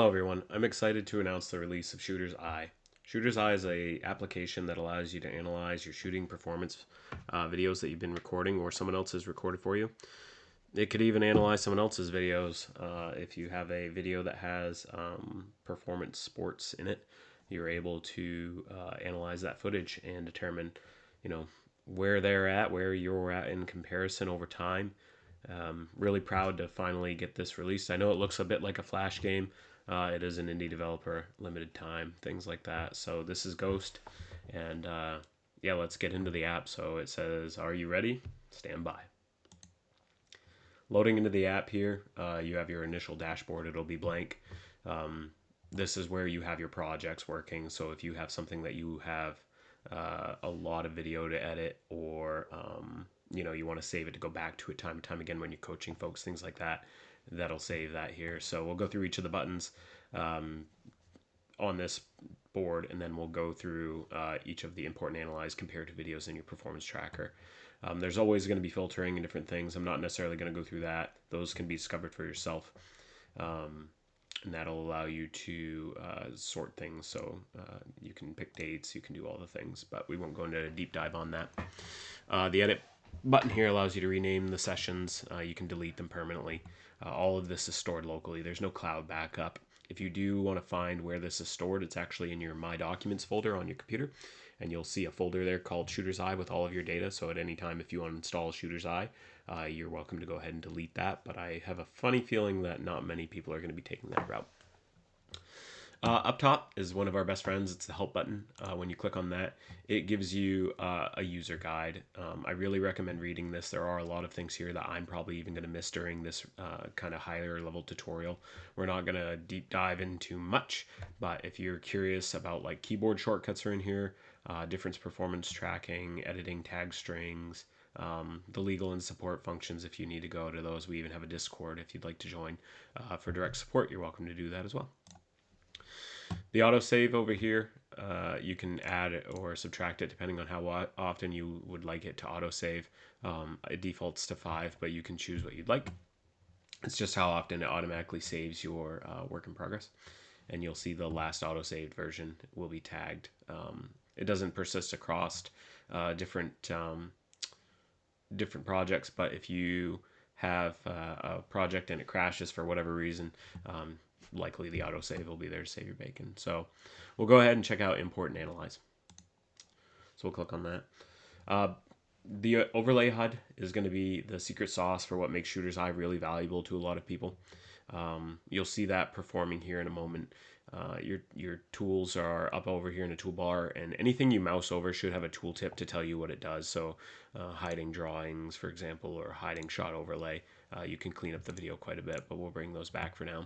Hello everyone, I'm excited to announce the release of Shooter's Eye. Shooter's Eye is a application that allows you to analyze your shooting performance videos that you've been recording or someone else has recorded for you. It could even analyze someone else's videos. If you have a video that has performance sports in it, you're able to analyze that footage and determine, where they're at, where you're at in comparison over time. Really proud to finally get this released. I know it looks a bit like a Flash game. It is an indie developer, limited time, things like that. So this is Ghost, and yeah, let's get into the app. So it says, "Are you ready? Stand by." Loading into the app here, you have your initial dashboard. It'll be blank. This is where you have your projects working. So if you have something that you have a lot of video to edit, or you want to save it to go back to it time and time again when you're coaching folks, things like that, that'll save that here. So we'll go through each of the buttons on this board, and then we'll go through each of the import and analyze compared to videos in your performance tracker. There's always going to be filtering and different things. I'm not necessarily going to go through that. Those can be discovered for yourself. And that'll allow you to sort things. So you can pick dates, you can do all the things, but we won't go into a deep dive on that. The edit button here allows you to rename the sessions. You can delete them permanently. All of this is stored locally. There's no cloud backup. If you do want to find where this is stored, it's actually in your My Documents folder on your computer, and you'll see a folder there called Shooter's Eye with all of your data. So at any time, if you want to install Shooter's Eye, you're welcome to go ahead and delete that. But I have a funny feeling that not many people are going to be taking that route. Up top is one of our best friends. It's the help button. When you click on that, it gives you a user guide. I really recommend reading this. There are a lot of things here that I'm probably even going to miss during this kind of higher level tutorial. We're not going to deep dive into much, but if you're curious about like keyboard shortcuts are in here, difference performance tracking, editing tag strings, the legal and support functions if you need to go to those. We even have a Discord if you'd like to join for direct support. You're welcome to do that as well. The autosave over here, you can add it or subtract it depending on how often you would like it to autosave. It defaults to 5, but you can choose what you'd like. It's just how often it automatically saves your work in progress. And you'll see the last autosaved version will be tagged. It doesn't persist across different projects, but if you have a project and it crashes for whatever reason, likely the autosave will be there to save your bacon. So we'll go ahead and check out import and analyze. So we'll click on that. The overlay HUD is going to be the secret sauce for what makes Shooter's Eye really valuable to a lot of people. You'll see that performing here in a moment. Your tools are up over here in a toolbar, and anything you mouse over should have a tooltip to tell you what it does. So hiding drawings, for example, or hiding shot overlay. You can clean up the video quite a bit, but we'll bring those back for now.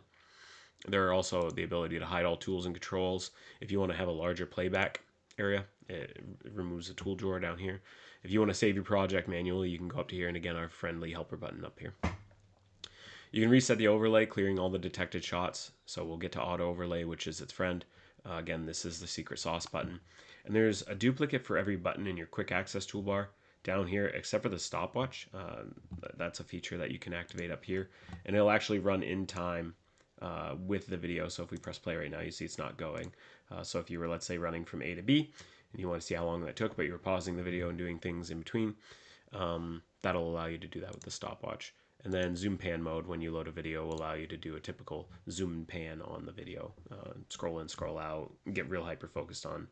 There are also the ability to hide all tools and controls. If you want to have a larger playback area, it removes the tool drawer down here. If you want to save your project manually, you can go up to here, and again, our friendly helper button up here. You can reset the overlay, clearing all the detected shots. So we'll get to auto overlay, which is its friend. Again, this is the secret sauce button. And there's a duplicate for every button in your quick access toolbar down here, except for the stopwatch. That's a feature that you can activate up here, and it'll actually run in time with the video. So if we press play right now, you see it's not going. So if you were, let's say, running from A to B, and you want to see how long that took, but you were pausing the video and doing things in between, that'll allow you to do that with the stopwatch. And then zoom pan mode, when you load a video, will allow you to do a typical zoom and pan on the video. Scroll in, scroll out, get real hyper focused on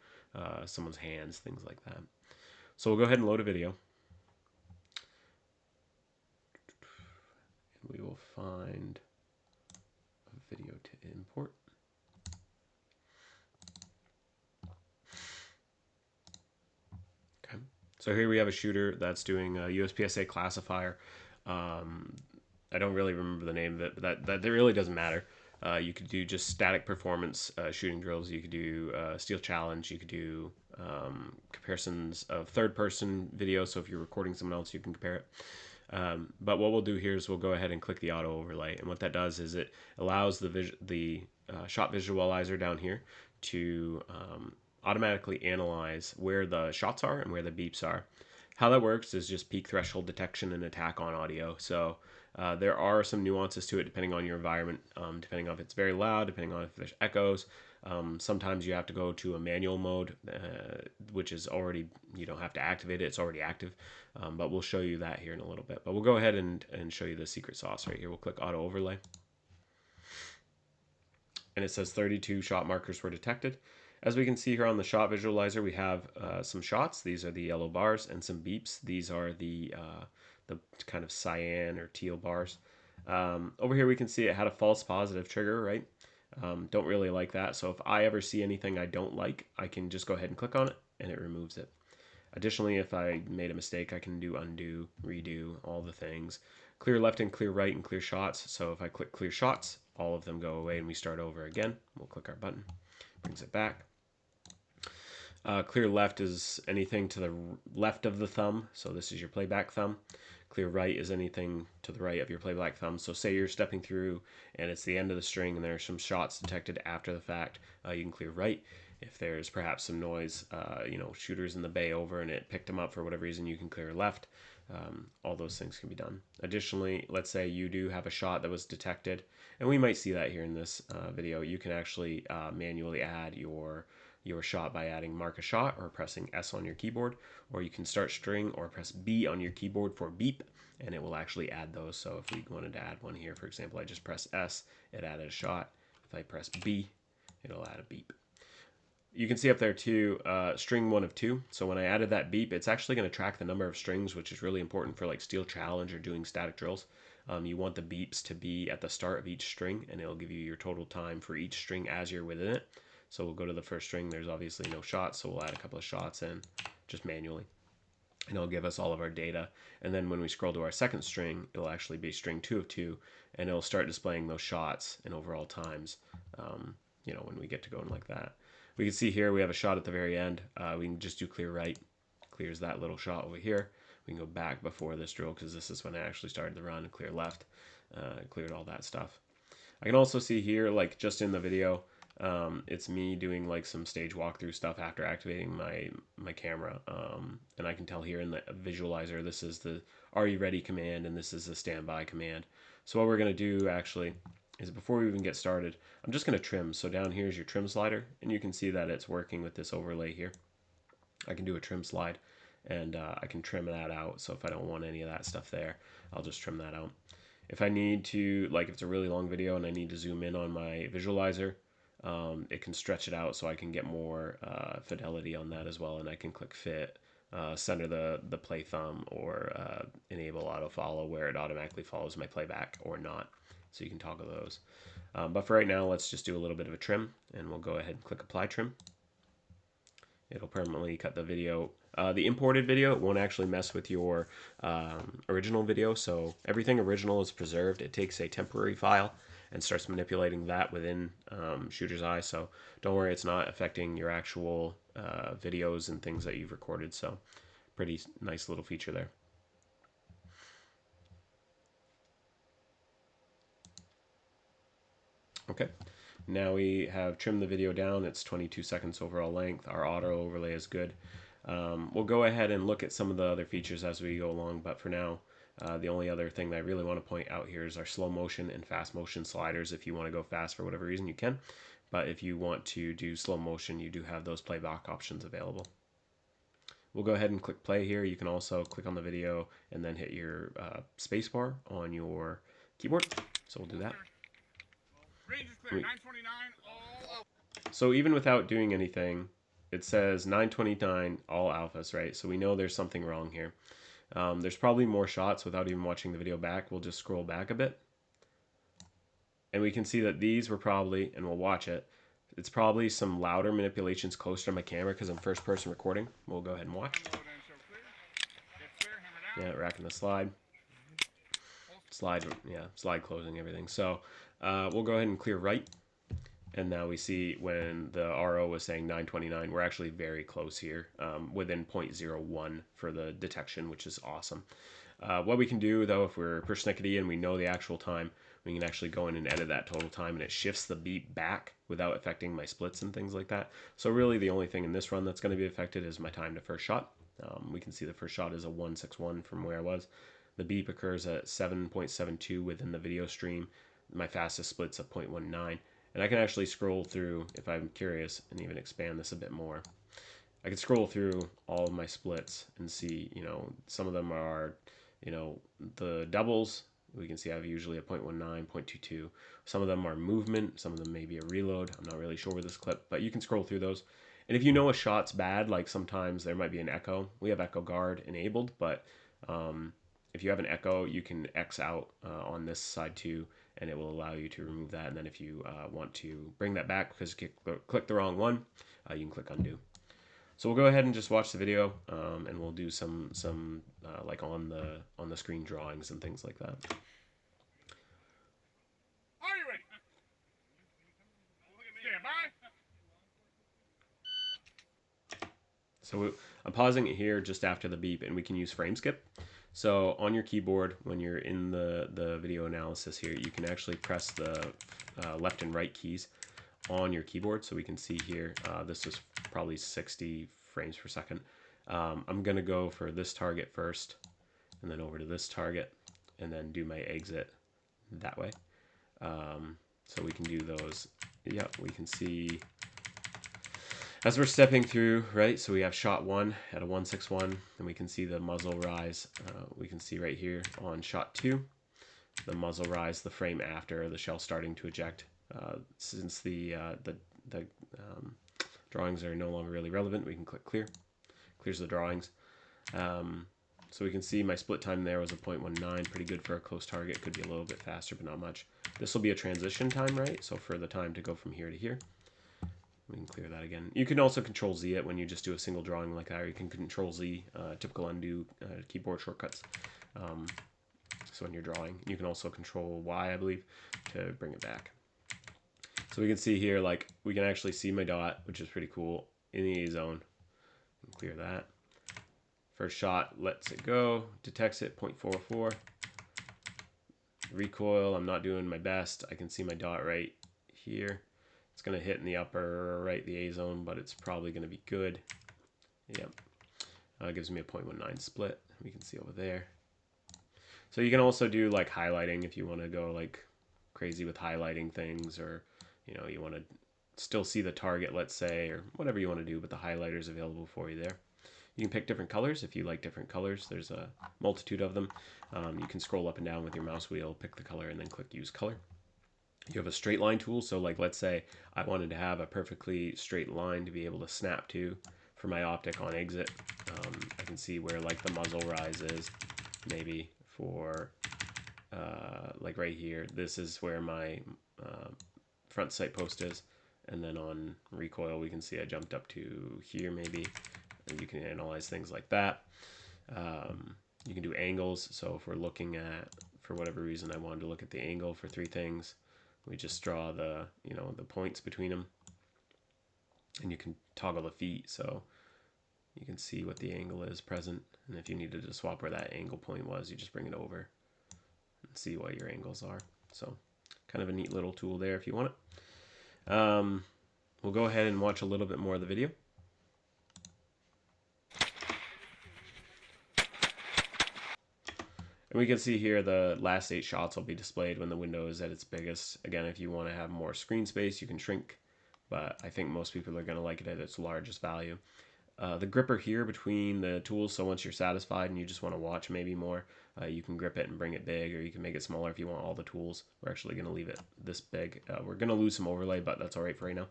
someone's hands, things like that. So we'll go ahead and load a video. And we will find a video to import. Okay, so here we have a shooter that's doing a USPSA classifier. I don't really remember the name of it, but that really doesn't matter. You could do just static performance shooting drills. You could do steel challenge. You could do comparisons of third-person video. So if you're recording someone else, you can compare it. But what we'll do here is we'll go ahead and click the auto overlay, and what that does is it allows the shot visualizer down here to automatically analyze where the shots are and where the beeps are. How that works is just peak threshold detection and attack on audio. So there are some nuances to it depending on your environment, depending on if it's very loud, depending on if there's echoes. Sometimes you have to go to a manual mode, which is already, you don't have to activate it, it's already active. But we'll show you that here in a little bit. But we'll go ahead and show you the secret sauce right here. We'll click auto overlay. And it says 32 shot markers were detected. As we can see here on the shot visualizer, we have some shots. These are the yellow bars, and some beeps. These are the kind of cyan or teal bars. Over here we can see it had a false positive trigger, right? Don't really like that. So if I ever see anything I don't like, I can just go ahead and click on it and it removes it. Additionally, if I made a mistake, I can do undo, redo, all the things. Clear left and clear right and clear shots. So if I click clear shots, all of them go away and we start over again. We'll click our button, brings it back. Clear left is anything to the left of the thumb. So this is your playback thumb. Clear right is anything to the right of your playback thumb. So say you're stepping through and it's the end of the string and there are some shots detected after the fact, you can clear right. If there's perhaps some noise, shooters in the bay over and it picked them up for whatever reason, you can clear left. All those things can be done. Additionally, let's say you do have a shot that was detected, and we might see that here in this video. You can actually manually add your shot by adding mark a shot or pressing S on your keyboard, or you can start string or press B on your keyboard for beep, and it will actually add those. So if we wanted to add one here, for example, I just press S, it added a shot. If I press B, it'll add a beep. You can see up there too, string 1 of 2. So when I added that beep, it's actually going to track the number of strings, which is really important for like steel challenge or doing static drills. You want the beeps to be at the start of each string, and it'll give you your total time for each string as you're within it. So we'll go to the first string. There's obviously no shots, so we'll add a couple of shots in just manually. And it'll give us all of our data. And then when we scroll to our second string, it'll actually be string 2 of 2, and it'll start displaying those shots and overall times, when we get to going like that. We can see here we have a shot at the very end. We can just do clear right, clears that little shot over here. We can go back before this drill because this is when I actually started the run, and clear left, cleared all that stuff. I can also see here, like just in the video, it's me doing like some stage walkthrough stuff after activating my camera, and I can tell here in the visualizer this is the "Are you ready?" command, and this is the standby command. So what we're going to do actually is, before we even get started, I'm just going to trim. So down here is your trim slider, and you can see that it's working with this overlay here. I can do a trim slide, and I can trim that out. So if I don't want any of that stuff there, I'll just trim that out. If I need to, like if it's a really long video and I need to zoom in on my visualizer, it can stretch it out so I can get more fidelity on that as well, and I can click fit, center the play thumb, or enable auto follow, where it automatically follows my playback or not. So you can toggle those. But for right now, let's just do a little bit of a trim, and we'll go ahead and click apply trim. It'll permanently cut the video. The imported video won't actually mess with your original video, so everything original is preserved. It takes a temporary file and starts manipulating that within Shooter's Eye, so don't worry, it's not affecting your actual videos and things that you've recorded, so pretty nice little feature there. Okay, now we have trimmed the video down. It's 22 seconds overall length. Our auto overlay is good. We'll go ahead and look at some of the other features as we go along, but for now, the only other thing that I really want to point out here is our slow motion and fast motion sliders. If you want to go fast for whatever reason, you can, but if you want to do slow motion, you do have those playback options available. We'll go ahead and click play here. You can also click on the video and then hit your spacebar on your keyboard. So we'll do that. Range is clear, 929, all out. So even without doing anything, it says 929 all alphas, right? So we know there's something wrong here. There's probably more shots without even watching the video back. We'll just scroll back a bit. And we can see that these were probably, and we'll watch it, it's probably some louder manipulations closer to my camera because I'm first person recording. We'll go ahead and watch. Yeah, racking the slide. Slide, yeah, slide closing everything. So we'll go ahead and clear right. And now we see when the RO was saying 929, we're actually very close here, within 0.01 for the detection, which is awesome. What we can do, though, if we're persnickety and we know the actual time, we can actually go in and edit that total time, and it shifts the beep back without affecting my splits and things like that. So really the only thing in this run that's going to be affected is my time to first shot. We can see the first shot is a 161 from where I was. The beep occurs at 7.72 within the video stream. My fastest split's a 0.19. And I can actually scroll through, if I'm curious, and even expand this a bit more. I can scroll through all of my splits and see, some of them are, the doubles. We can see I have usually a 0.19, 0.22. Some of them are movement. Some of them may be a reload. I'm not really sure with this clip, but you can scroll through those. And if you know a shot's bad, like sometimes there might be an echo. We have echo guard enabled, but if you have an echo, you can X out on this side too, and it will allow you to remove that. And then if you want to bring that back because you click the wrong one, you can click undo. So we'll go ahead and just watch the video, and we'll do some like on the screen drawings and things like that. Are you ready? Stand by. So I'm pausing it here just after the beep, and we can use frame skip. So on your keyboard, when you're in the video analysis here, you can actually press the left and right keys on your keyboard. So we can see here, this is probably 60 frames per second. I'm going to go for this target first, and then over to this target, and then do my exit that way. So we can do those. Yeah, we can see as we're stepping through, right? So we have shot 1 at a 161, and we can see the muzzle rise. We can see right here on shot 2, the muzzle rise, the frame after the shell starting to eject. Since the drawings are no longer really relevant, we can click clear. Clears the drawings. So we can see my split time there was a 0.19, pretty good for a close target. Could be a little bit faster, but not much. This will be a transition time, right? So for the time to go from here to here. We can clear that again. You can also Control Z it when you just do a single drawing like that, or you can Control Z, typical undo keyboard shortcuts. So when you're drawing, you can also Control Y, I believe, to bring it back. So we can see here, like, we can actually see my dot, which is pretty cool, in the A zone. Clear that. First shot lets it go, detects it, 0.44. Recoil, I'm not doing my best. I can see my dot right here. It's going to hit in the upper right, the A zone, but it's probably going to be good. Yep. Gives me a 0.19 split. We can see over there. So you can also do like highlighting if you want to go like crazy with highlighting things, or you want to still see the target, let's say, or whatever you want to do, but the highlighter is available for you there. You can pick different colors if you like different colors. There's a multitude of them. You can scroll up and down with your mouse wheel, pick the color, and then click use color. You have a straight line tool, so like let's say I wanted to have a perfectly straight line to be able to snap to for my optic on exit. I can see where like the muzzle rise is, maybe for like right here. This is where my front sight post is, and then on recoil we can see I jumped up to here maybe, and you can analyze things like that. You can do angles, so if we're looking at, for whatever reason I wanted to look at the angle for 3 things, we just draw the the points between them, and you can toggle the feet so you can see what the angle is present, and if you needed to swap where that angle point was, you just bring it over and see what your angles are. So kind of a neat little tool there if you want it. We'll go ahead and watch a little bit more of the video. And we can see here the last 8 shots will be displayed when the window is at its biggest. Again, if you want to have more screen space, you can shrink, but I think most people are going to like it at its largest value. The gripper here between the tools, so once you're satisfied and you just want to watch maybe more, you can grip it and bring it big, or you can make it smaller if you want all the tools. We're actually going to leave it this big. We're going to lose some overlay, but that's all right for right now.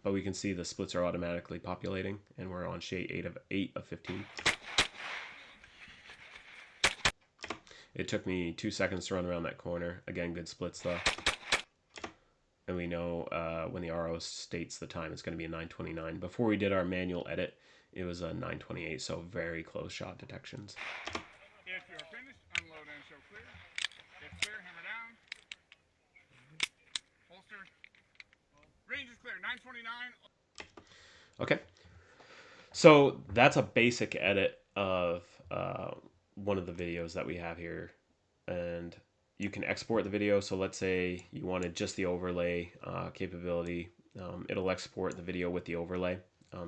But we can see the splits are automatically populating, and we're on shade 8 of 15. It took me 2 seconds to run around that corner. Again, good splits though. And we know when the RO states the time, it's going to be a 9:29. Before we did our manual edit, it was a 9:28, so very close shot detections. If you're finished, unload and show clear. If clear, hammer down. Holster. Range is clear, 9:29. Okay. So that's a basic edit of one of the videos that we have here, and you can export the video. So let's say you wanted just the overlay capability. It'll export the video with the overlay.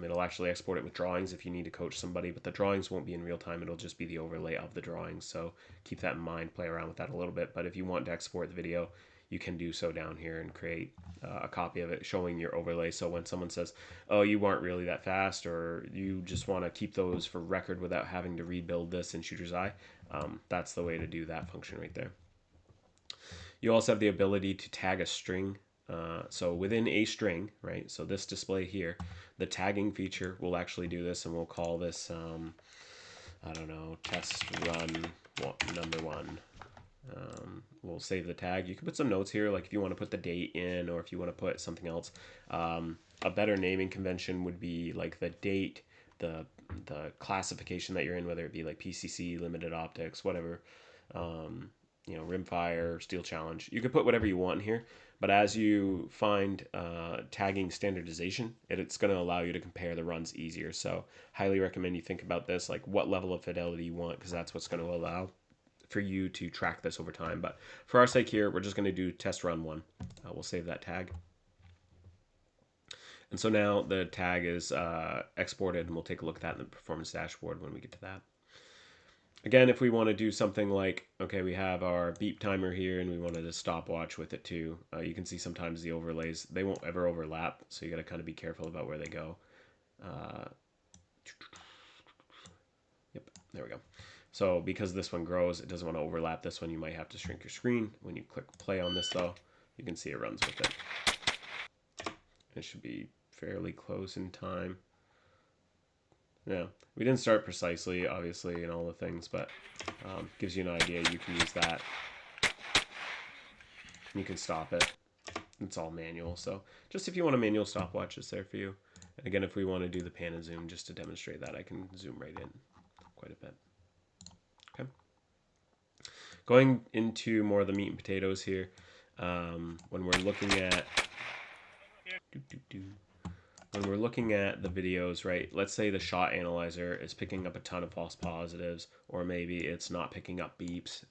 It'll actually export it with drawings if you need to coach somebody, but the drawings won't be in real time. It'll just be the overlay of the drawings. So keep that in mind, play around with that a little bit. But if you want to export the video, you can do so down here and create a copy of it showing your overlay. So when someone says, oh, you weren't really that fast, or you just want to keep those for record without having to rebuild this in Shooter's Eye, that's the way to do that function right there. You also have the ability to tag a string. So within a string, right? So this display here, the tagging feature will actually do this, and we'll call this, I don't know, test run number one. We'll save the tag. You can put some notes here, like if you want to put the date in, or if you want to put something else. A better naming convention would be like the date, the classification that you're in, whether it be like PCC, limited optics, whatever. Rimfire, Steel Challenge. You could put whatever you want in here, but as you find tagging standardization, it's going to allow you to compare the runs easier. So highly recommend you think about this, like what level of fidelity you want, because that's what's going to allow for you to track this over time. But for our sake here, we're just going to do test run one. We'll save that tag. And so now the tag is exported, and we'll take a look at that in the performance dashboard when we get to that. Again, if we want to do something like, okay, we have our beep timer here and we wanted a stopwatch with it too. You can see sometimes the overlays, they won't ever overlap, so you got to kind of be careful about where they go. Yep, there we go. So because this one grows, it doesn't want to overlap this one. You might have to shrink your screen. When you click play on this though, you can see it runs with it. It should be fairly close in time. Yeah, we didn't start precisely, obviously, and all the things, but gives you an idea. You can use that. You can stop it. It's all manual, so just if you want a manual stopwatch, it's there for you. And again, if we want to do the pan and zoom just to demonstrate that, I can zoom right in quite a bit. Okay. Going into more of the meat and potatoes here, when we're looking at when we're looking at the videos, right, let's say the shot analyzer is picking up a ton of false positives, or maybe it's not picking up beeps,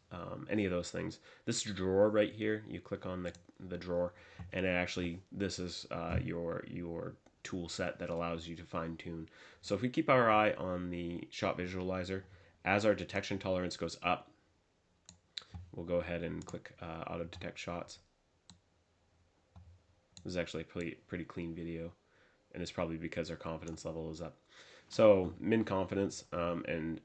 any of those things. This drawer right here, you click on the drawer, and it actually, this is your tool set that allows you to fine tune. So if we keep our eye on the shot visualizer, as our detection tolerance goes up, we'll go ahead and click auto detect shots. This is actually a pretty clean video, and it's probably because our confidence level is up. So min confidence and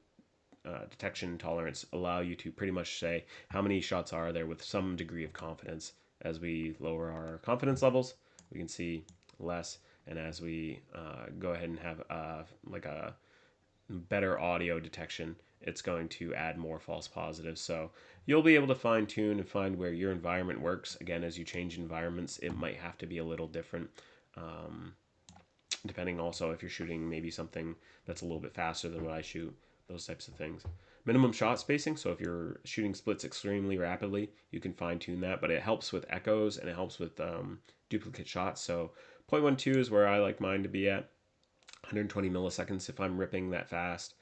detection tolerance allow you to pretty much say how many shots are there with some degree of confidence. As we lower our confidence levels, we can see less, and as we go ahead and have like a better audio detection, it's going to add more false positives. So you'll be able to fine tune and find where your environment works. Again, as you change environments, it might have to be a little different. Depending also if you're shooting maybe something that's a little bit faster than what I shoot, those types of things. Minimum shot spacing, so if you're shooting splits extremely rapidly, you can fine tune that, but it helps with echoes and it helps with duplicate shots. So 0.12 is where I like mine to be at. 120 milliseconds if I'm ripping that fast.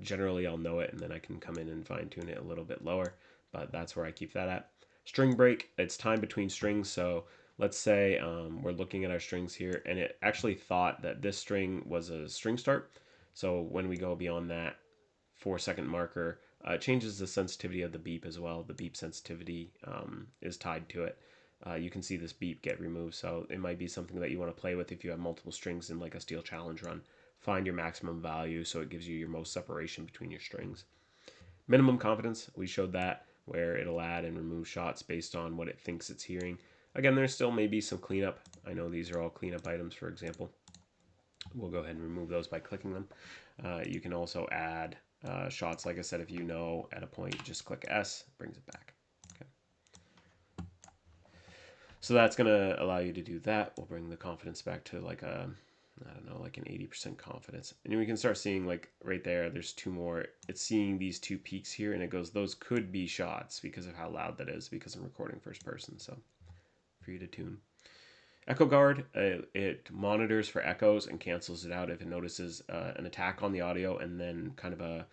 Generally I'll know it, and then I can come in and fine tune it a little bit lower, but that's where I keep that at. String break, it's time between strings. So let's say we're looking at our strings here, and it actually thought that this string was a string start. So when we go beyond that 4-second marker, it changes the sensitivity of the beep as well. The beep sensitivity is tied to it. You can see this beep get removed, so it might be something that you want to play with if you have multiple strings in like a steel challenge run. Find your maximum value so it gives you your most separation between your strings. Minimum confidence, we showed that, where it'll add and remove shots based on what it thinks it's hearing. Again, there still may be some cleanup. I know these are all cleanup items, for example. We'll go ahead and remove those by clicking them. You can also add shots. Like I said, if you know at a point, just click S, brings it back. Okay. So that's going to allow you to do that. We'll bring the confidence back to like a, I don't know, like an 80% confidence. And we can start seeing like right there, there's two more. It's seeing these two peaks here, and it goes, those could be shots because of how loud that is, because I'm recording first person. So for you to tune. Echo guard, it monitors for echoes and cancels it out if it notices an attack on the audio and then kind of a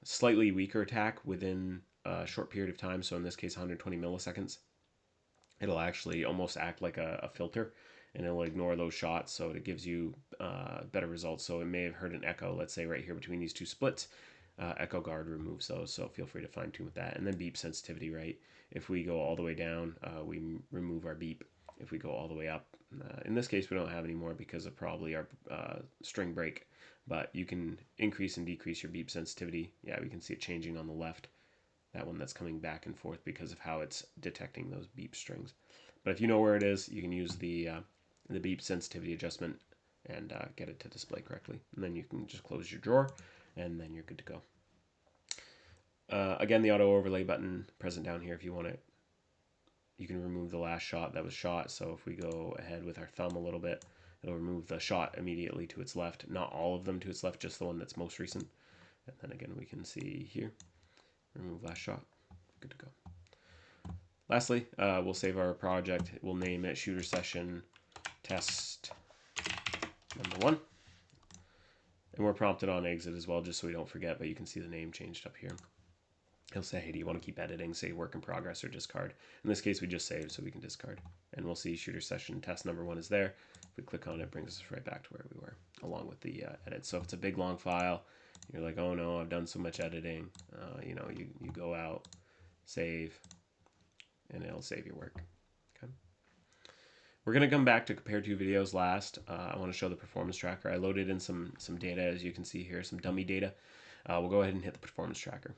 slightly weaker attack within a short period of time. So in this case, 120 milliseconds. It'll actually almost act like a filter, and it'll ignore those shots, so it gives you better results. So it may have heard an echo, let's say right here between these two splits. Echo guard removes those, so feel free to fine tune with that. And then beep sensitivity, right? If we go all the way down, we remove our beep. If we go all the way up, in this case we don't have any more because of probably our string break, but you can increase and decrease your beep sensitivity. Yeah, we can see it changing on the left, that one that's coming back and forth because of how it's detecting those beep strings. But if you know where it is, you can use the beep sensitivity adjustment and get it to display correctly. And then you can just close your drawer, and then you're good to go. Again, the auto overlay button present down here if you want it. You can remove the last shot that was shot. So if we go ahead with our thumb a little bit, it'll remove the shot immediately to its left. Not all of them to its left, just the one that's most recent. And then again, we can see here, remove last shot. Good to go. Lastly, we'll save our project. We'll name it shooter session test number 1. And we're prompted on exit as well, just so we don't forget, but you can see the name changed up here. He'll say, hey, do you want to keep editing, say work in progress or discard? In this case, we just saved, so we can discard. And we'll see shooter session test number 1 is there. If we click on it, it brings us right back to where we were, along with the edit. So if it's a big, long file, you're like, oh no, I've done so much editing. You go out, save, and it'll save your work. Okay. We're going to come back to compare two videos last. I want to show the performance tracker. I loaded in some data, as you can see here, some dummy data. We'll go ahead and hit the performance tracker.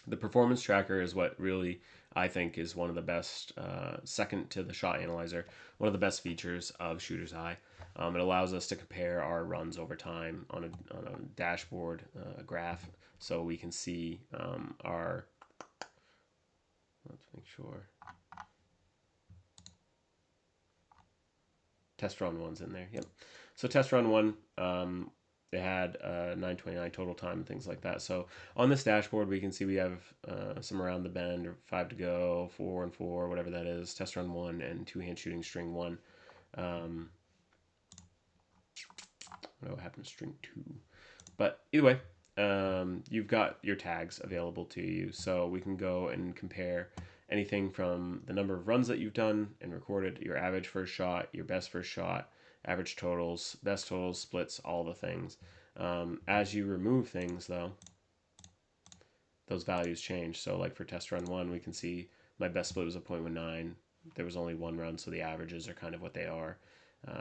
The performance tracker is what really I think is one of the best, second to the shot analyzer, one of the best features of Shooter's Eye. It allows us to compare our runs over time on a dashboard graph, so we can see our, let's make sure, test run 1's in there. Yep. So test run 1, they had 9:29 total time and things like that. So on this dashboard, we can see we have some around the bend, or 5 to go, 4 and 4, whatever that is, test run 1, and 2-hand shooting string 1. I don't know what happened to string 2. But either way, you've got your tags available to you. So we can go and compare anything from the number of runs that you've done and recorded, your average first shot, your best first shot, average totals, best totals, splits, all the things. As you remove things, though, those values change. So like for test run 1, we can see my best split was a 0.19. There was only 1 run, so the averages are kind of what they are.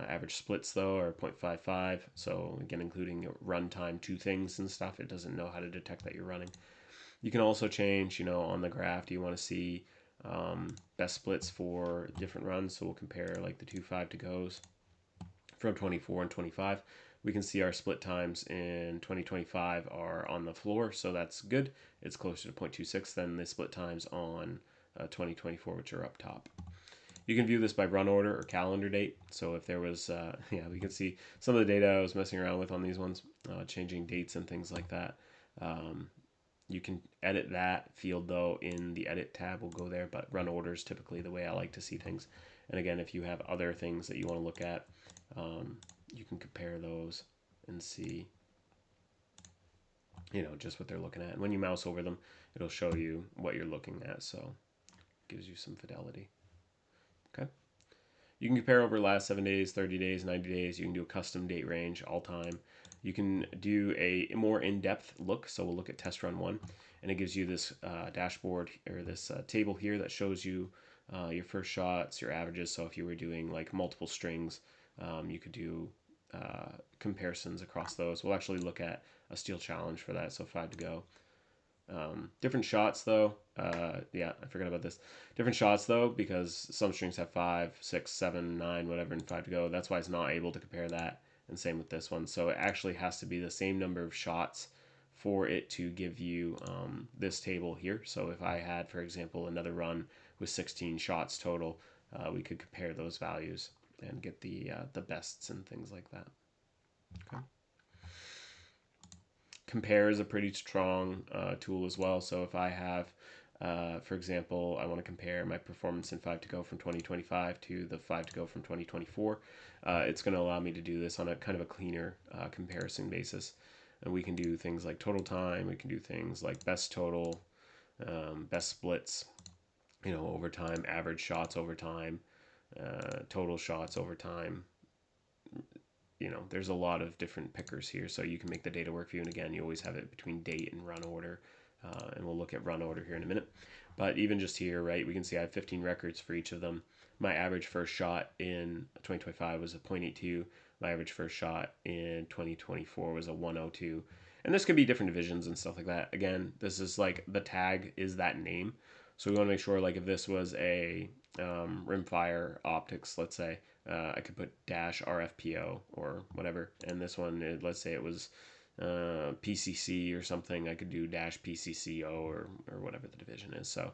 Average splits, though, are 0.55. So again, including runtime, 2 things and stuff, it doesn't know how to detect that you're running. You can also change, on the graph, do you want to see best splits for different runs? So we'll compare like the 2 5 to goes from 24 and 25. We can see our split times in 2025 are on the floor, so that's good. It's closer to 0.26 than the split times on 2024, which are up top. You can view this by run order or calendar date. So if there was, we can see some of the data I was messing around with on these ones, changing dates and things like that. You can edit that field, though, in the edit tab. We'll go there, but run order is typically the way I like to see things. And again, if you have other things that you want to look at, you can compare those and see, just what they're looking at. And when you mouse over them, it'll show you what you're looking at, so it gives you some fidelity. Okay. You can compare over last 7 days, 30 days, 90 days. You can do a custom date range, all time. You can do a more in-depth look. So we'll look at test run 1, and it gives you this dashboard, or this table here that shows you your first shots, your averages. So if you were doing like multiple strings, you could do comparisons across those. We'll actually look at a steel challenge for that, so 5 to go. Different shots, though. I forgot about this. Different shots, though, because some strings have 5, 6, 7, 9, whatever, and 5 to go. That's why it's not able to compare that, and same with this one. So it actually has to be the same number of shots for it to give you this table here. So if I had, for example, another run with 16 shots total, we could compare those values and get the bests and things like that. Okay. Compare is a pretty strong tool as well. So if I have, for example, I want to compare my performance in 5 to go from 2025 to the 5 to go from 2024, it's going to allow me to do this on a kind of a cleaner comparison basis. And we can do things like total time. We can do things like best total, best splits, over time, average shots over time, total shots over time. You know, there's a lot of different pickers here, so you can make the data work for you. And again, you always have it between date and run order. And we'll look at run order here in a minute. But even just here, right, we can see I have 15 records for each of them. My average first shot in 2025 was a 0.82. My average first shot in 2024 was a 102. And this can be different divisions and stuff like that. Again, this is like the tag is that name. So we want to make sure, like, if this was a rimfire optics, let's say, I could put dash RFPO or whatever. And this one, let's say it was PCC or something, I could do dash PCCO or whatever the division is. So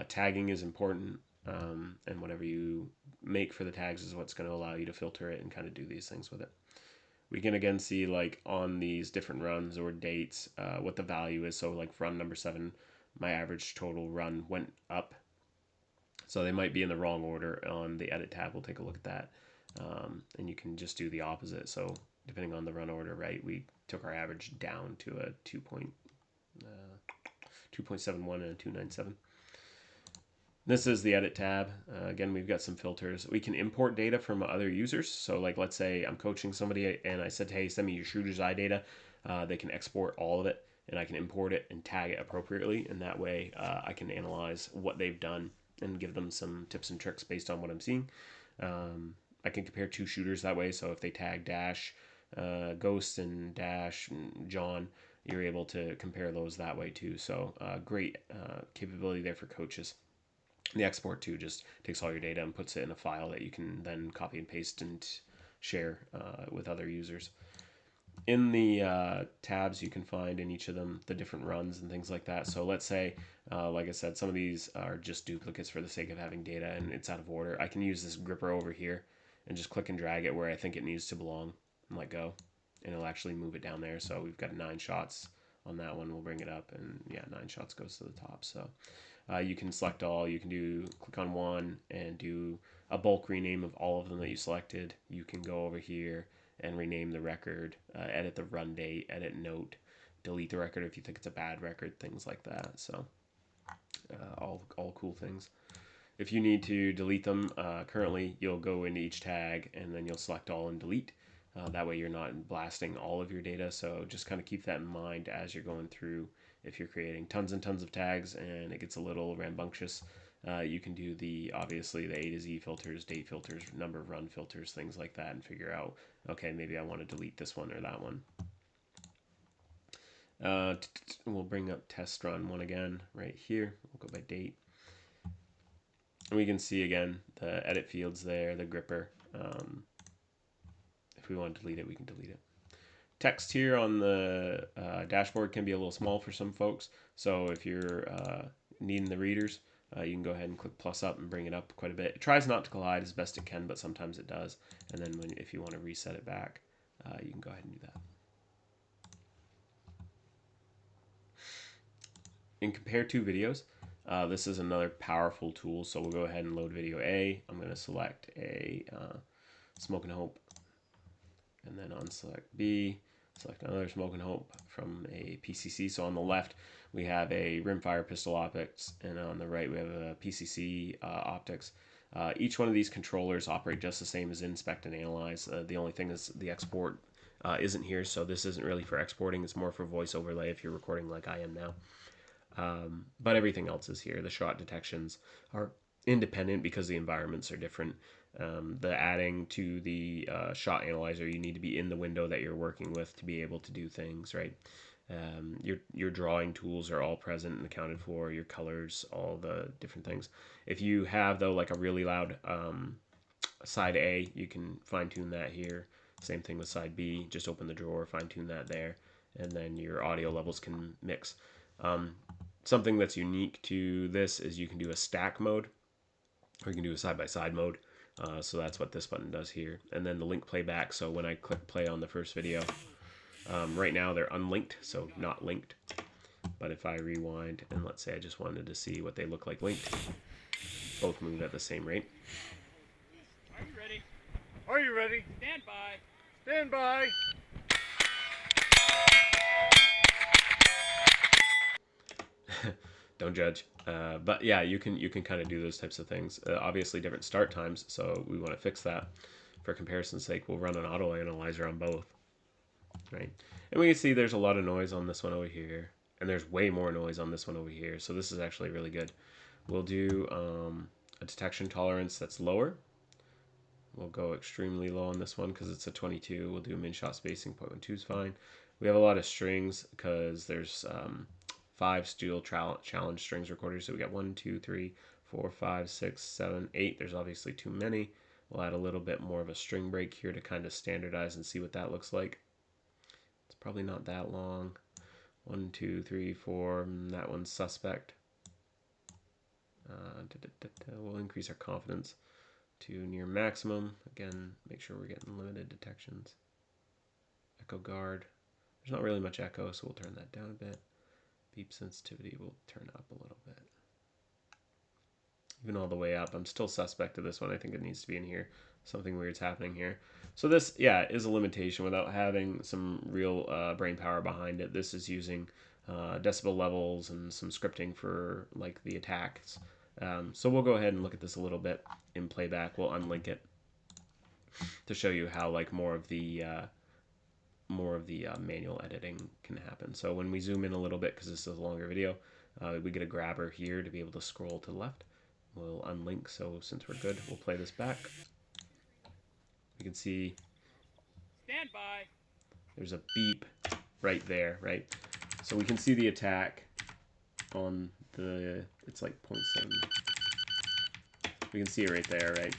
tagging is important, and whatever you make for the tags is what's going to allow you to filter it and kind of do these things with it. We can again see, like, on these different runs or dates what the value is. So like run number 7, my average total run went up. So they might be in the wrong order on the edit tab. We'll take a look at that. And you can just do the opposite. So depending on the run order, right, we took our average down to a 2.71 and a 297. This is the edit tab. Again, we've got some filters. We can import data from other users. So like, let's say I'm coaching somebody and I said, hey, send me your shooter's eye data. They can export all of it, and I can import it and tag it appropriately. And that way I can analyze what they've done and give them some tips and tricks based on what I'm seeing. I can compare 2 shooters that way. So if they tag dash Ghost and dash John, you're able to compare those that way too. So great capability there for coaches. The export too just takes all your data and puts it in a file that you can then copy and paste and share with other users. In the tabs, you can find in each of them the different runs and things like that. So let's say, like I said, some of these are just duplicates for the sake of having data and it's out of order. I can use this gripper over here and just click and drag it where I think it needs to belong and let go. And it'll actually move it down there. So we've got 9 shots on that one. We'll bring it up, and yeah, 9 shots goes to the top. So you can select all. You can click on one and do a bulk rename of all of them that you selected. You can go over here and rename the record, edit the run date, edit note, delete the record if you think it's a bad record, things like that. So all cool things. If you need to delete them, currently you'll go into each tag and then you'll select all and delete. That way you're not blasting all of your data. So just kind of keep that in mind as you're going through. If you're creating tons and tons of tags and it gets a little rambunctious, you can do obviously the A to Z filters, date filters, number of run filters, things like that, and figure out, okay, maybe I want to delete this one or that one. We'll bring up test run 1 again right here. We'll go by date. And we can see again the edit fields there, the gripper. If we want to delete it, we can delete it. Text here on the dashboard can be a little small for some folks. So if you're needing the readers, you can go ahead and click plus up and bring it up quite a bit. It tries not to collide as best it can, but sometimes it does. And then if you want to reset it back, you can go ahead and do that. In compare 2 videos, this is another powerful tool. So we'll go ahead and load video A. I'm going to select a Smoke and Hope, and then unselect B. Select another Smoke and Hope from a PCC. So on the left, we have a rimfire pistol optics, and on the right, we have a PCC optics. Each one of these controllers operate just the same as inspect and analyze. The only thing is the export isn't here, so this isn't really for exporting. It's more for voice overlay if you're recording like I am now. But everything else is here. The shot detections are independent because the environments are different. The adding to the shot analyzer, you need to be in the window that you're working with to be able to do things, right? Your drawing tools are all present and accounted for, your colors, all the different things. If you have, though, like a really loud side A, you can fine-tune that here. Same thing with side B. Just open the drawer, fine-tune that there, and then your audio levels can mix. Something that's unique to this is you can do a stack mode, or you can do a side-by-side mode. So that's what this button does here. And then the link playback. So when I click play on the first video, right now they're unlinked, so not linked. But if I rewind and let's say I just wanted to see what they look like linked, both move at the same rate. Are you ready? Are you ready? Stand by. Stand by. Don't judge. But yeah, you can kind of do those types of things. Obviously, different start times, so we want to fix that. For comparison's sake, we'll run an auto analyzer on both, right? And we can see there's a lot of noise on this one over here, and there's way more noise on this one over here. So this is actually really good. We'll do a detection tolerance that's lower. We'll go extremely low on this one because it's a 22. We'll do min shot spacing, 0.12 is fine. We have a lot of strings because there's 5 steel challenge strings recorded. So we got 1, 2, 3, 4, 5, 6, 7, 8. There's obviously too many. We'll add a little bit more of a string break here to kind of standardize and see what that looks like. It's probably not that long. 1, 2, 3, 4. That one's suspect. We'll increase our confidence to near maximum. Again, make sure we're getting limited detections. Echo guard. There's not really much echo, so we'll turn that down a bit. Beep sensitivity will turn up a little bit. Even all the way up, I'm still suspect of this one. I think it needs to be in here. Something weird's happening here. So this, yeah, is a limitation without having some real brain power behind it. This is using decibel levels and some scripting for like the attacks. So we'll go ahead and look at this a little bit in playback. We'll unlink it to show you how like more of the manual editing can happen. So when we zoom in a little bit, because this is a longer video, we get a grabber here to be able to scroll to the left. We'll unlink, so since we're good, we'll play this back. You can see Stand by. there's a beep right there, right? So we can see the attack on the, it's like 0.7. We can see it right there, right?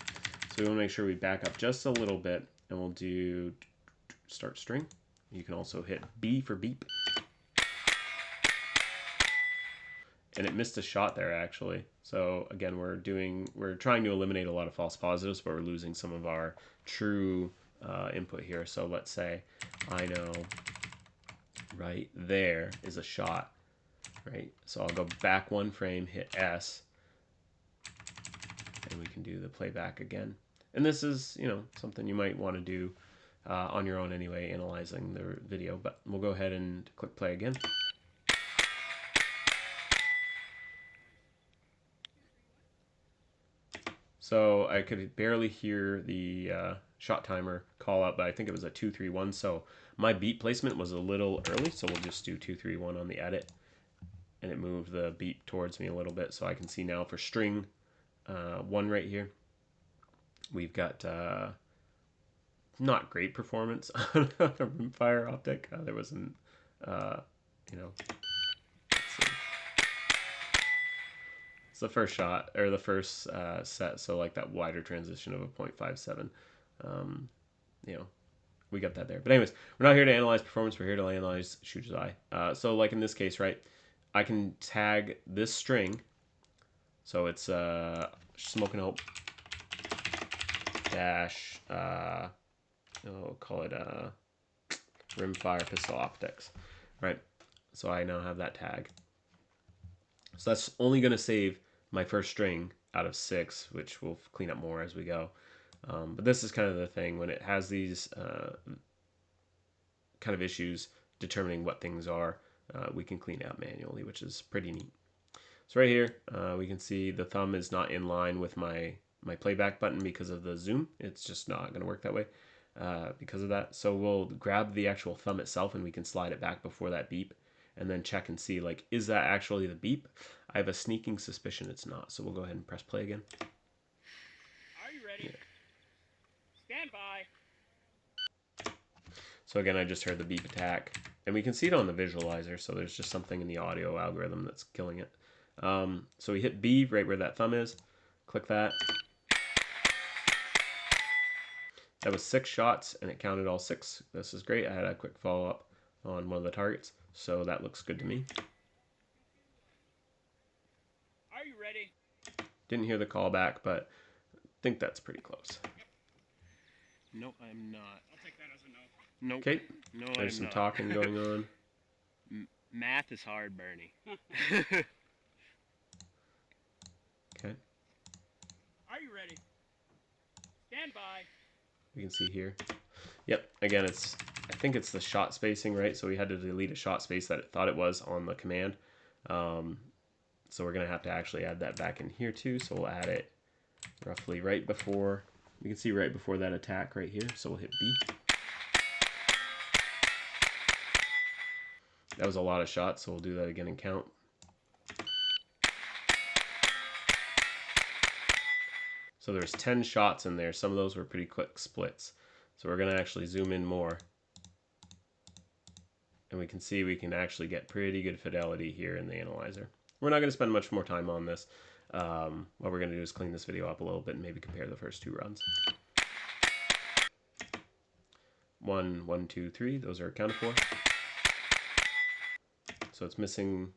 So we want to make sure we back up just a little bit, and we'll do start string. You can also hit B for beep. And it missed a shot there, actually. So again, we're trying to eliminate a lot of false positives, but we're losing some of our true input here. So let's say I know right there is a shot, right? So I'll go back 1 frame, hit S, and we can do the playback again. And this is, you know, something you might want to do on your own anyway, analyzing the video. But we'll go ahead and click play again. So I could barely hear the shot timer call out, but I think it was a 2-3-1. So my beat placement was a little early, so we'll just do 2-3-1 on the edit. And it moved the beat towards me a little bit, so I can see now for string 1 right here. We've got not great performance on a rimfire optic. There wasn't, you know, it's the first shot, or the first set, so like that wider transition of a 0.57. You know, we got that there. But anyways, we're not here to analyze performance, we're here to analyze shooter's eye. So like in this case, right, I can tag this string, so it's Smoke and Hope dash, we'll call it rimfire pistol optics, right? So I now have that tag. So that's only going to save my first string out of 6, which we'll clean up more as we go. But this is kind of the thing when it has these kind of issues determining what things are, we can clean it out manually, which is pretty neat. So right here, we can see the thumb is not in line with my playback button because of the zoom. It's just not going to work that way because of that. So we'll grab the actual thumb itself and we can slide it back before that beep and then check and see, like, is that actually the beep? I have a sneaking suspicion it's not. So we'll go ahead and press play again. Are you ready? Yeah. Stand by. So again, I just heard the beep attack. And we can see it on the visualizer, so there's just something in the audio algorithm that's killing it. So we hit B right where that thumb is. Click that. That was 6 shots, and it counted all 6. This is great. I had a quick follow-up on one of the targets, so that looks good to me. Are you ready? Didn't hear the callback, but I think that's pretty close. No, I'm not. I'll take that as a no. Nope. Okay. No, There's some talking going on. Math is hard, Bernie. Okay. Are you ready? Stand by. We can see here. Yep. Again, I think it's the shot spacing, right? So we had to delete a shot space that it thought it was on the command. So we're going to have to actually add that back in here too. So we'll add it roughly right before, you can see right before that attack right here. So we'll hit B. That was a lot of shots, so we'll do that again and count. So there's 10 shots in there. Some of those were pretty quick splits. So we're going to actually zoom in more. And we can see we can actually get pretty good fidelity here in the analyzer. We're not going to spend much more time on this. What we're going to do is clean this video up a little bit and maybe compare the first 2 runs. 1, 1, 2, 3. Those are accounted for. So it's missing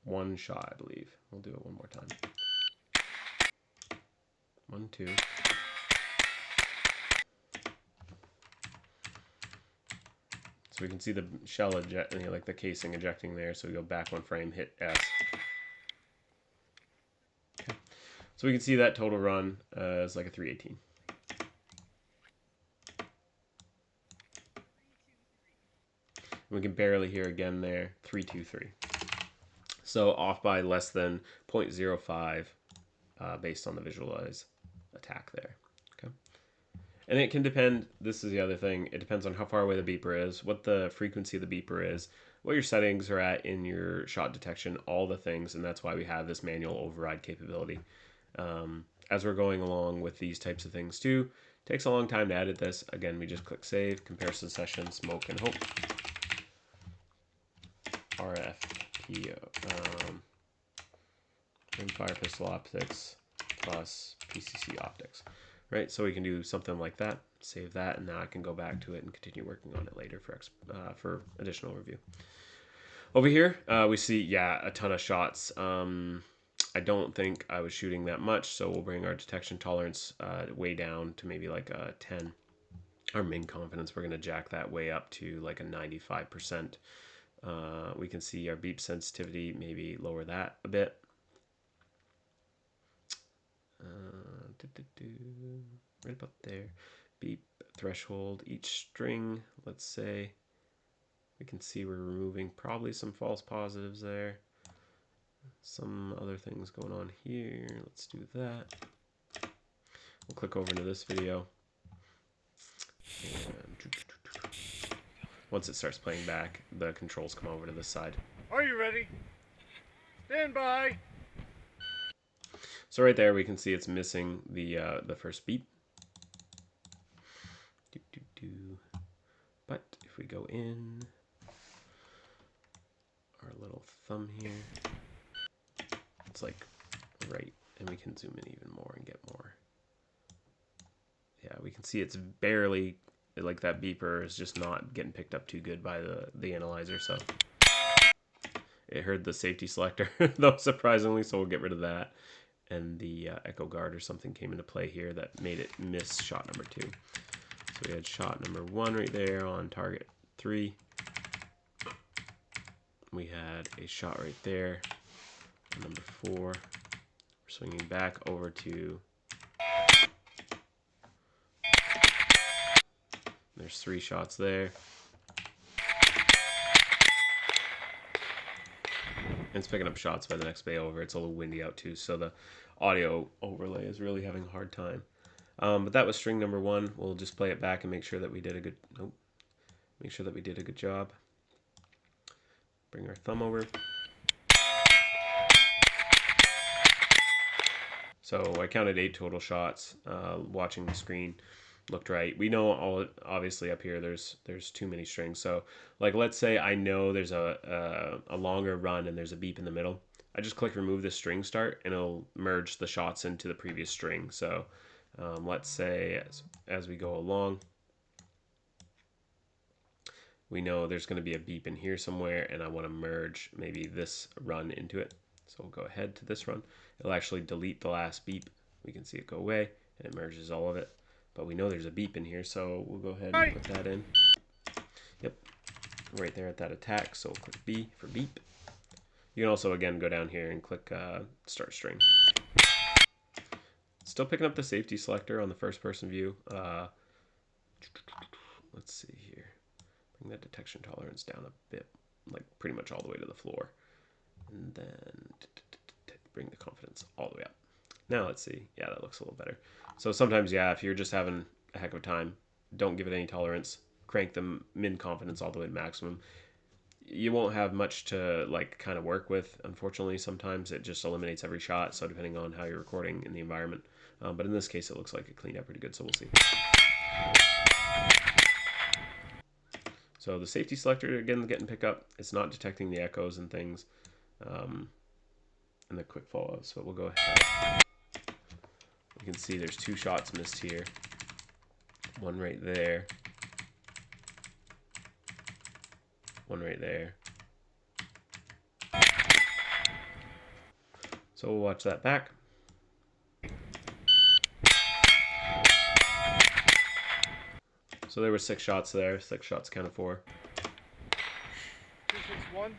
1 shot, I believe. We'll do it one more time. 1, 2. So we can see the shell eject, like the casing ejecting there. So we go back 1 frame, hit S. Okay. So we can see that total run is like a 318. We can barely hear again there, 323. So off by less than 0.05 based on the visualize attack there. Okay. And it can depend, this is the other thing, it depends on how far away the beeper is, what the frequency of the beeper is, what your settings are at in your shot detection, all the things, and that's why we have this manual override capability. As we're going along with these types of things too, it takes a long time to edit this. Again, we just click save, comparison session, smoke and hope. RFPO, rimfire pistol optics plus PCC optics, right? So we can do something like that, save that, and now I can go back to it and continue working on it later for additional review. Over here, we see, yeah, a ton of shots. I don't think I was shooting that much, so we'll bring our detection tolerance way down to maybe like a 10. Our min confidence, we're going to jack that way up to like a 95%. We can see our beep sensitivity, maybe lower that a bit. Right about there. Beep threshold, each string, let's say. We can see we're removing probably some false positives there. Some other things going on here. Let's do that. We'll click over into this video. And once it starts playing back, the controls come over to this side. Are you ready? Stand by. So right there, we can see it's missing the first beep. But if we go in, our little thumb here, it's like right, and we can zoom in even more and get more. Yeah, we can see it's barely, like that beeper is just not getting picked up too good by the analyzer, so it heard the safety selector, though, surprisingly, so we'll get rid of that. And the echo guard or something came into play here that made it miss shot number 2. So we had shot number 1 right there on target 3. We had a shot right there on number 4. We're swinging back over to, there's 3 shots there. And it's picking up shots by the next bay over. It's a little windy out too, so the audio overlay is really having a hard time. But that was string number 1. We'll just play it back and make sure that we did a good, make sure that we did a good job. Bring our thumb over. So I counted 8 total shots. Watching the screen looked right. We know obviously up here there's too many strings. So like let's say I know there's a longer run and there's a beep in the middle. I just click remove the string start and it'll merge the shots into the previous string. So let's say as we go along, we know there's going to be a beep in here somewhere and I want to merge maybe this run into it. So we'll go ahead to this run. It'll actually delete the last beep. We can see it go away and it merges all of it. But we know there's a beep in here, so we'll go ahead and put that in. Yep, right there at that attack. So we'll click B for beep. You can also, again, go down here and click start string. Still picking up the safety selector on the first person view. Let's see here. Bring that detection tolerance down a bit, like pretty much all the way to the floor. And then bring the confidence all the way up. Now let's see. Yeah, that looks a little better. So sometimes, yeah, if you're just having a heck of a time, don't give it any tolerance. Crank the min confidence all the way to maximum. You won't have much to like kind of work with. Unfortunately, sometimes it just eliminates every shot. So depending on how you're recording in the environment, but in this case, it looks like it cleaned up pretty good. So we'll see. So the safety selector again getting pick up. It's not detecting the echoes and things, and the quick fallout. So we'll go ahead. You can see there's 2 shots missed here. One right there. One right there. So we'll watch that back. So there were 6 shots there. 6 shots counted for. 261.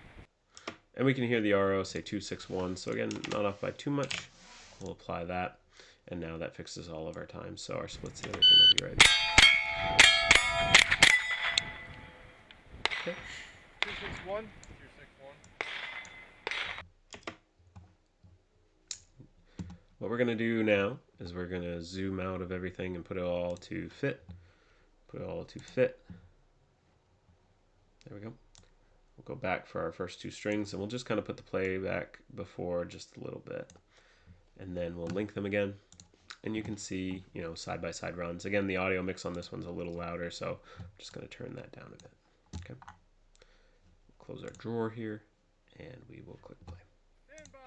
And we can hear the RO say 261. So again, not off by too much. We'll apply that. And now that fixes all of our time. So our splits and everything will be ready. Okay. 261. 261. What we're going to do now is we're going to zoom out of everything and put it all to fit. Put it all to fit. There we go. We'll go back for our first 2 strings and we'll just kind of put the playback before just a little bit. And then we'll link them again. And you can see, you know, side by side runs. Again, the audio mix on this one's a little louder, so I'm just going to turn that down a bit. Okay. Close our drawer here and we will click play. Stand by.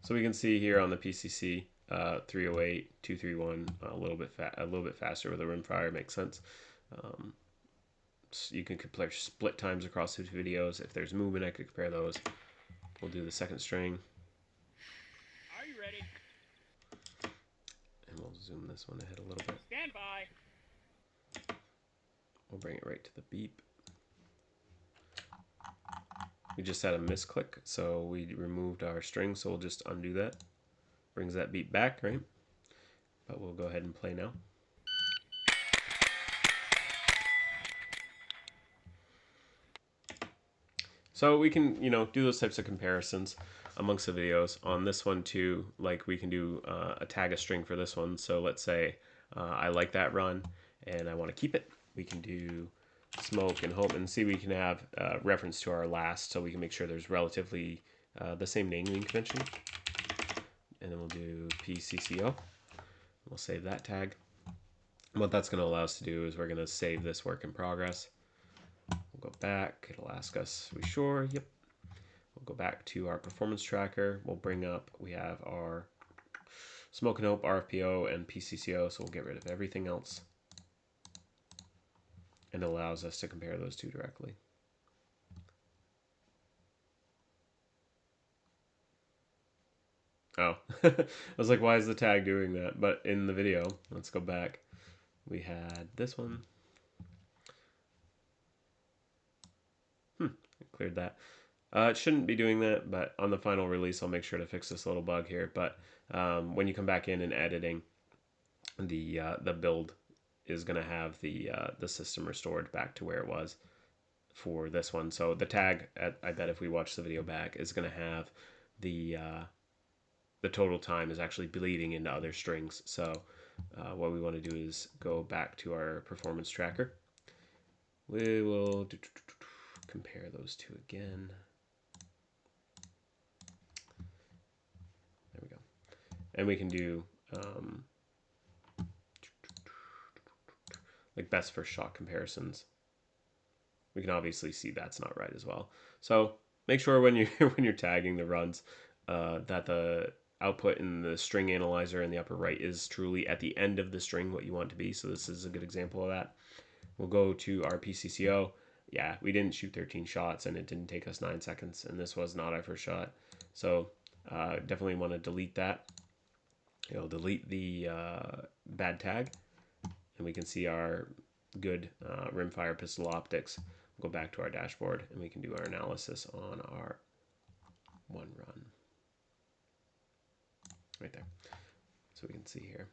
So we can see here on the PCC 308, 231, a little bit faster with a rimfire, makes sense. So you can compare split times across the 2 videos. If there's movement, I could compare those. We'll do the second string. Are you ready? And we'll zoom this one ahead a little bit. Stand by. We'll bring it right to the beep. We just had a misclick, so we removed our string, so we'll just undo that. Brings that beep back, right? But we'll go ahead and play now. So we can, you know, do those types of comparisons amongst the videos. On this one too, like we can do a tag a string for this one. So let's say I like that run and I want to keep it. We can do smoke and hope and see we can have reference to our last, so we can make sure there's relatively the same naming convention. And then we'll do PCCO. We'll save that tag. What that's going to allow us to do is we're going to save this work in progress. We'll go back. It'll ask us, are we sure? Yep. We'll go back to our performance tracker. We'll bring up, we have our smoke and hope, RFPO, and PCCO, so we'll get rid of everything else. And it allows us to compare those 2 directly. Oh, I was like, why is the tag doing that? But in the video, let's go back. We had this one. Cleared that. It shouldn't be doing that, but on the final release, I'll make sure to fix this little bug here. But when you come back in and editing, the build is going to have the system restored back to where it was for this one. So the tag, I bet if we watch the video back, is going to have the total time is actually bleeding into other strings. So what we want to do is go back to our performance tracker. We will compare those 2 again. There we go. And we can do like best first shot comparisons. We can obviously see that's not right as well. So make sure when you're tagging the runs that the output in the string analyzer in the upper right is truly at the end of the string what you want to be. So this is a good example of that. We'll go to our PCCO. Yeah, we didn't shoot 13 shots and it didn't take us 9 seconds, and this was not our first shot. So definitely want to delete that. It'll delete the bad tag, and we can see our good rimfire pistol optics. We'll go back to our dashboard and we can do our analysis on our one run. Right there. So we can see here.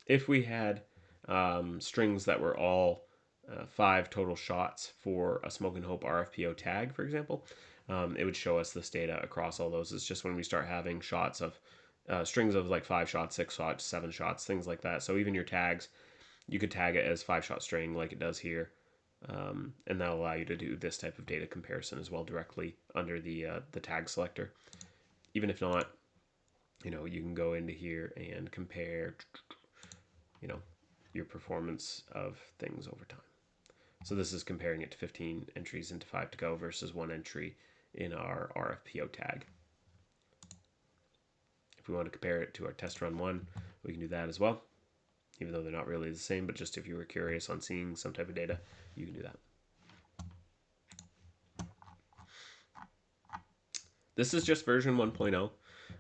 If we had strings that were all 5 total shots for a Smoke and Hope RFPO tag, for example, it would show us this data across all those. It's just when we start having shots of strings of like 5 shots, 6 shots, 7 shots, things like that. So even your tags, you could tag it as 5-shot string like it does here. And that'll allow you to do this type of data comparison as well directly under the tag selector. Even if not, you can go into here and compare, you know, your performance of things over time. So this is comparing it to 15 entries into 5 to go versus 1 entry in our RFPO tag. If we want to compare it to our test run 1, we can do that as well, even though they're not really the same, but just if you were curious on seeing some type of data, you can do that. This is just version 1.0.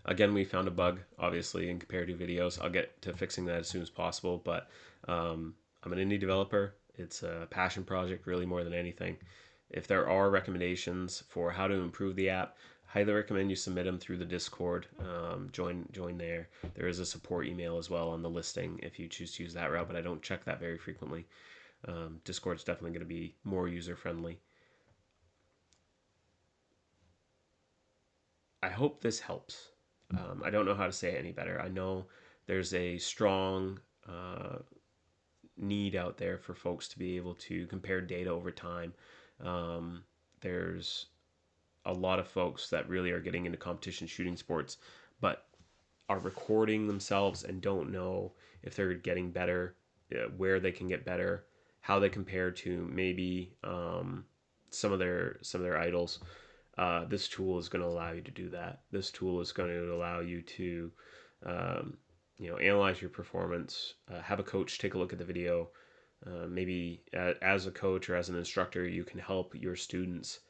Again, we found a bug, obviously, in comparative videos. I'll get to fixing that as soon as possible, but I'm an indie developer. It's a passion project, really, more than anything. If there are recommendations for how to improve the app, highly recommend you submit them through the Discord. Join there. There is a support email as well on the listing if you choose to use that route, but I don't check that very frequently. Discord's definitely going to be more user friendly. I hope this helps. I don't know how to say it any better. I know there's a strong need out there for folks to be able to compare data over time. There's a lot of folks that really are getting into competition shooting sports, but are recording themselves and don't know if they're getting better, where they can get better, how they compare to maybe some of their idols. This tool is going to allow you to do that. This tool is going to allow you to analyze your performance, have a coach take a look at the video. Maybe as a coach or as an instructor, you can help your students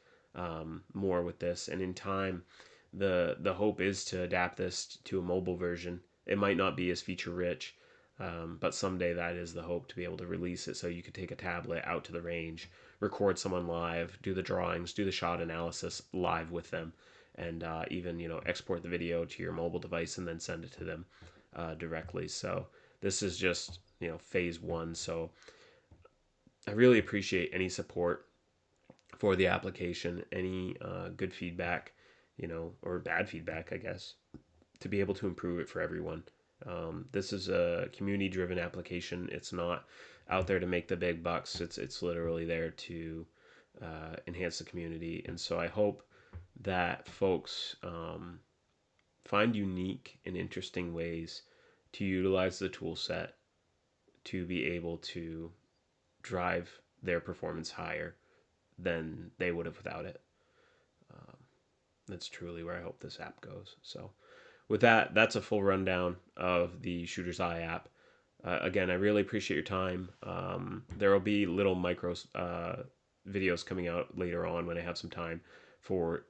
more with this. And in time, the hope is to adapt this to a mobile version. It might not be as feature rich, but someday that is the hope, to be able to release it so you could take a tablet out to the range, record someone live, do the drawings, do the shot analysis live with them, and even export the video to your mobile device and then send it to them directly. So this is just phase 1. So I really appreciate any support for the application, any good feedback, or bad feedback, I guess, to be able to improve it for everyone. This is a community-driven application. It's not out there to make the big bucks. It's literally there to enhance the community. And so I hope that folks find unique and interesting ways to utilize the tool set to be able to drive their performance higher than they would have without it. That's truly where I hope this app goes. So with that, that's a full rundown of the Shooter's Eye app. Again, I really appreciate your time. There will be little micro videos coming out later on when I have some time for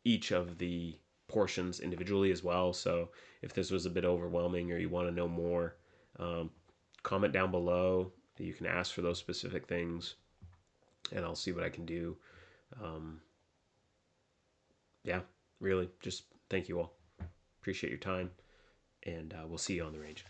each of the portions individually as well. So if this was a bit overwhelming or you want to know more, comment down below. You can ask for those specific things, and I'll see what I can do. Yeah, really, just thank you all. Appreciate your time, and we'll see you on the range.